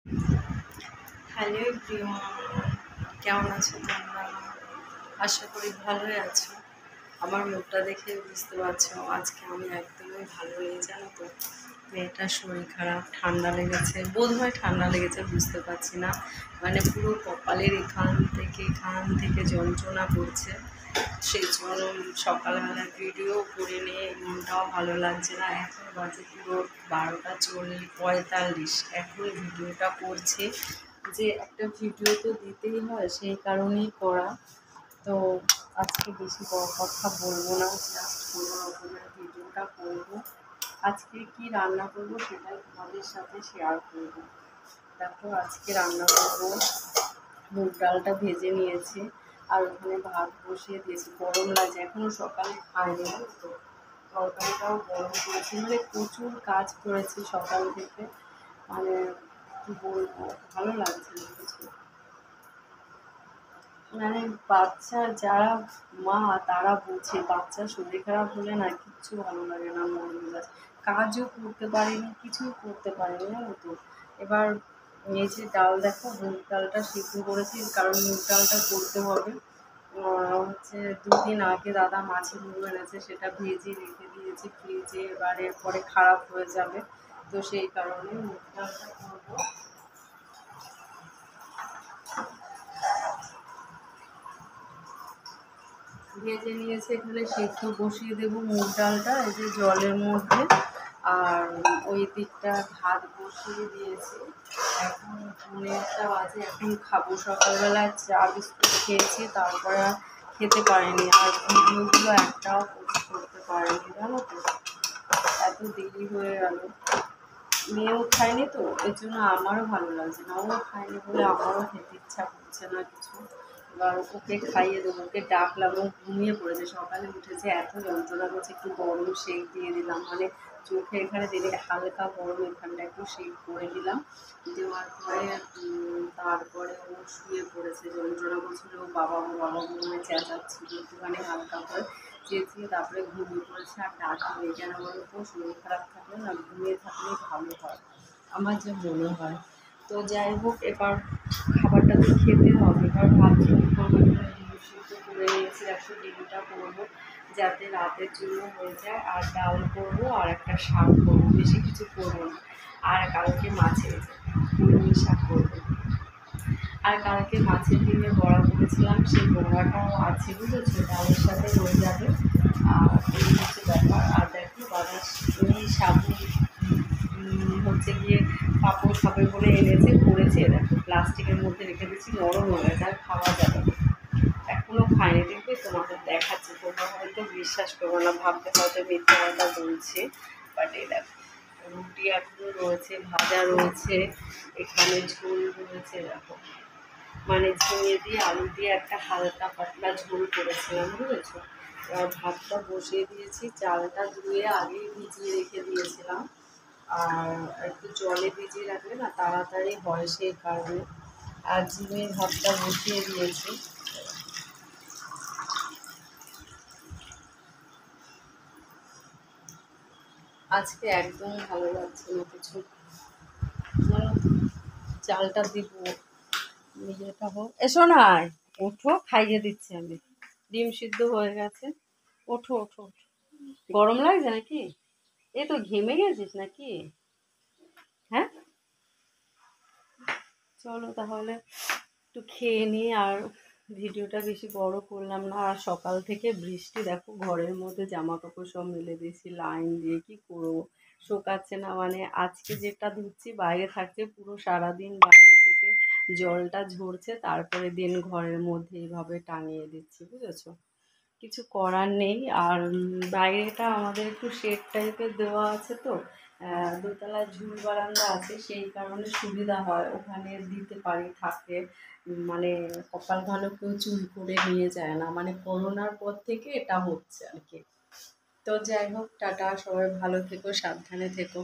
Hello everyone, কেমন আছো তোমরা? আশা করি ভালোই আছো। আমার মুখটা দেখে বুঝতে পারছো আজকে আমি একদমই ভালো নেই, জানো তো। মেয়েটার শরীর খারাপ, ঠান্ডা লেগেছে, বোধহয় ঠান্ডা লেগেছে, বুঝতে পারছি না। মানে পুরো কপালের এখান থেকে যন্ত্রণা করছে। সেই জন্য সকালবেলা ভিডিও করে নিয়ে মনটাও ভালো লাগছে না। এখন বাজে পুরো 12:45, এখন ভিডিওটা করছি। যে একটা ভিডিও তো দিতেই হয়, সেই কারণেই করা। তো আজকে বেশি বড় কথা বলবো না, জাস্ট কোনো রকমের ভিডিওটা করবো। আজকে কি রান্না করবো সেটাই তোমাদের সাথে শেয়ার করবো। দেখো আজকে রান্না করবো, মুগ ডালটা ভেজে নিয়েছি আর ওখানে ভাত বসিয়ে দিয়েছি। গরম লাগছে, এখনও সকালে খাইনি তো। তরকারিটাও গরম করেছি, মানে প্রচুর কাজ করেছি সকাল থেকে। মানে কি বলবো, ভালো লাগছে না কিছু। মানে বাচ্চা যারা মা তারা বোঝে, বাচ্চার শরীর খারাপ হলে না কিচ্ছু ভালো লাগে না, মন মেজাজ। কাজও করতে পারিনি, কিছুই করতে পারিনি, জানো তো। এবার এই যে ডাল, দেখো মুগ ডালটা সিদ্ধ করেছি, কারণ মুগ ডালটা করতে হবে। হচ্ছে 2 দিন আগে দাদা মাছের মুড়ো এনেছে, সেটা ভেজে রেখে দিয়েছি ফ্রিজে। এবার এরপরে খারাপ হয়ে যাবে, তো সেই কারণে মুগ ডালটা করবো। ভেজে নিয়েছে, এখানে সেদ্ধ বসিয়ে দেবো মুগ ডালটা এই যে জলের মধ্যে। আর ওই দিকটা ভাত বসিয়ে দিয়েছি। এখন 1:30 বাজে, এখন খাবো। সকালবেলায় চা বিস্কুট খেয়েছি, তারপরে আর খেতে পারিনি। আর ভিডিওগুলো একটাও পোস্ট করতে পারিনি, জানো তো, এত দেরি হয়ে গেল। মেয়েও খায়নি তো, এর জন্য আমারও ভালো লাগছে না। ও খায়নি বলে আমারও খেতে ইচ্ছা করছে না কিছু। এবার ওকে খাইয়ে দেবো, ওকে ডাকলাম, ও ঘুমিয়ে পড়েছে। সকালে উঠেছে, এত যন্ত্রণা করছে, একটু গরম শেক দিয়ে দিলাম, মানে চোখে এখানে দিলে হালকা গরম, এখানটা একটু শেক করে দিলাম। দেওয়ার পরে তারপরে ও শুয়ে পড়েছে, যন্ত্রণা করছিল, ও বাবা বলে চেঁচাচ্ছিল, একটুখানি হালকা করে চেঁচিয়ে তারপরে ঘুমিয়ে পড়েছে। আর ডাকিনি কেন বলো তো, শরীর খারাপ থাকলে না ঘুমিয়ে থাকলে ভালো হয়, আমার যে মনে হয়। তো যাই হোক, এবার খাবারটা তো খেতে হবে। এবার ভাবছি কী করবো, ডিম সিদ্ধ করে নিয়েছি, একটু ডিমটা করবো যাতে রাতের জন্য হয়ে যায়। আর ডাল করবো আর একটা শাক করবো, বেশি কিছু করবো না। আর কালকে মাছের কলমি শাক করবো। আর কালকে মাছের ডিমের বড়া করেছিলাম, সেই বড়াটাও আছে, বুঝেছো, ডালের সাথে হয়ে যাবে। আর এই হচ্ছে ব্যাপার। আর দেখো দাদা এই সাবু হচ্ছে গিয়ে পাঁপড় খাবে বলে এনেছে, করেছে, দেখো প্লাস্টিকের মধ্যে রেখে দিচ্ছি, নরম হয়ে গেছে, আর খাওয়া যাবে না। এখনও খাইনি, দেখবে তোমাদের দেখাচ্ছে, তোমরা হয়তো বিশ্বাস করবো না, ভাবতে হয়তো মিথ্যা কথা বলছে। বাট এই দেখো, রুটি এখনো রয়েছে, ভাজা রয়েছে, এখানে ঝোল রয়েছে, দেখো। মানে ঝিঙে দিয়ে আলু দিয়ে একটা হালকা পাতলা ঝোল করেছিলাম, বুঝেছো। এবার ভাতটা বসিয়ে দিয়েছি, চালটা ধুয়ে আগেই ভিজিয়ে রেখে দিয়েছিলাম। আর একটু জলে ভিজিয়ে রাখলে না তাড়াতাড়ি হয়, সেই কারণে। আর ঝিঙের ভাতটা বসিয়ে দিয়েছি। আজকে একদম ভালো লাগছে না কিছু, জানো তো। চালটা দিব, ইয়েটা হোক, এসো না, ওঠো, খাইয়ে দিচ্ছি আমি। ডিম সিদ্ধ হয়ে গেছে, ওঠো ওঠো ওঠো। গরম লাগছে নাকি? এ তো ঘেমে গেছিস নাকি? হ্যাঁ, চলো তাহলে একটু খেয়ে নিই। আর ভিডিওটা বেশি বড় করলাম না। আর সকাল থেকে বৃষ্টি, দেখো ঘরের মধ্যে জামা কাপড় সব মেলে দিয়েছি লাইন দিয়ে, কি করবো, শোকাচ্ছে না। মানে আজকে যেটা ধুচ্ছি বাইরে থাকছে, পুরো সারাদিন বাইরে থেকে জলটা ঝরছে, তারপরে দিন ঘরের মধ্যে এইভাবে টাঙিয়ে দিচ্ছি, বুঝেছো। কিছু করার নেই। আর বাইরেটা আমাদের একটু শেড টাইপের দেওয়া আছে তো, দোতলায় ঝুল বারান্দা আছে, সেই কারণে সুবিধা হয়, ওখানে দিতে পারি থাকে। মানে কপাল ভালো কেউ চুরি করে নিয়ে যায় না, মানে করোনার পর থেকে এটা হচ্ছে আর কি। তো যাই হোক, টাটা, সবাই ভালো থেকো, সাবধানে থেকো।